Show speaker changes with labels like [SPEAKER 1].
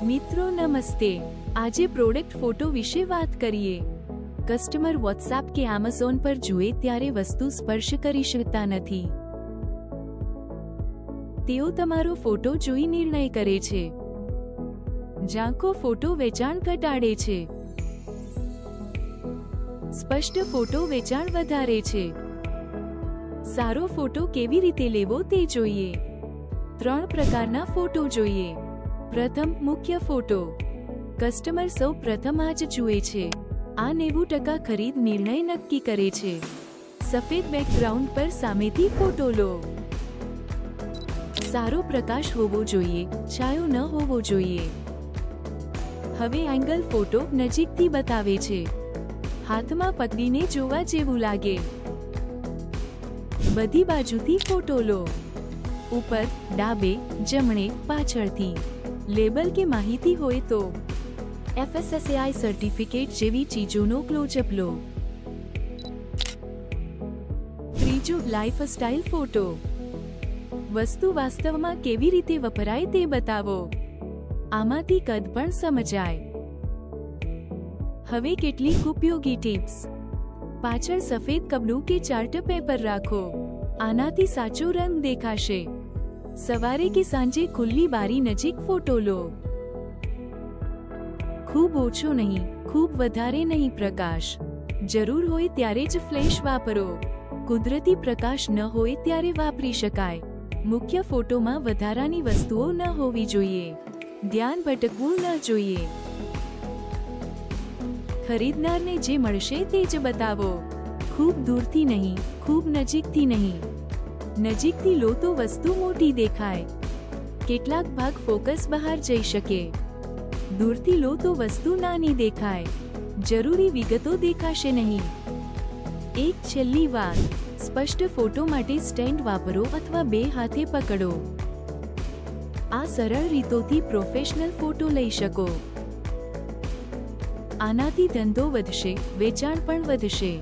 [SPEAKER 1] મિત્રો નમસ્તે, આજે પ્રોડક્ટ ફોટો વિશે વાત કરીએ। કસ્ટમર વોટ્સએપ કે એમેઝોન પર જુએ ત્યારે વસ્તુ સ્પર્શ કરી શકતા નથી। તેઓ તમારો ફોટો જોઈ નિર્ણય કરે છે। ઝાંખો ફોટો વેચાણ ઘટાડે છે। સ્પષ્ટ ફોટો વેચાણ વધારે છે। સારો ફોટો કેવી રીતે લેવો તે જોઈએ। 3 પ્રકારના ફોટો જોઈએ। પ્રથમ, મુખ્ય ફોટો। કસ્ટમર સૌ પ્રથમ આ જ જુએ છે। આ 90% ખરીદ નિર્ણય નક્કી કરે છે। સફેદ બેકગ્રાઉન્ડ પર સામેથી ફોટો લો। સારો પ્રકાશ હોવો જોઈએ, છાયો ન હોવો જોઈએ। હવે એંગલ ફોટો નજીકથી બતાવે છે। હાથમાં પકડીને જોવા જેવું લાગે। બધી બાજુથી ફોટો લો। ઉપર, ડાબે, જમણે, પાછળથી। લેબલ કે માહિતી હોય તો FSSAI સર્ટિફિકેટ જેવી ચીજોનો ક્લોઝઅપ લો। ત્રીજું, લાઇફસ્ટાઇલ ફોટો। વસ્તુ વાસ્તવમાં કેવી રીતે વપરાય તે બતાવો। આમાંથી કદ પણ સમજાય। હવે કેટલીક ઉપયોગી ટિપ્સ। પાછળ સફેદ કપડું કે ચાર્ટ પેપર રાખો। આનાથી સાચો રંગ દેખાશે। સવારે કે સાંજે ખુલ્લી બારી નજીક ફોટો લો। ખૂબ ઓછો નહીં, ખૂબ વધારે નહીં પ્રકાશ। જરૂર હોય ત્યારે જ ફ્લેશ વાપરો। કુદરતી પ્રકાશ ન હોય ત્યારે વાપરી શકાય। મુખ્ય ફોટોમાં વધારાની વસ્તુઓ ન હોવી જોઈએ। ધ્યાન ભટકવું ન જોઈએ। ખરીદનારને જે મળશે તે જ બતાવો। ખૂબ દૂરથી નહીં, ખૂબ નજીકથી નહીં। નજીકથી લો તો વસ્તુ મોટી દેખાય। કેટલાક ભાગ ફોકસ બહાર જઈ શકે। દૂરથી લો તો વસ્તુ નાની દેખાય। જરૂરી વિગતો દેખાશે નહીં। એક છેલ્લી વાત, સ્પષ્ટ ફોટો માટે સ્ટેન્ડ વાપરો અથવા 2 હાથે પકડો। આ સરળ રીતોથી પ્રોફેશનલ ફોટો લઈ શકો। આનાથી ધંધો વધશે, વેચાણ પણ વધશે।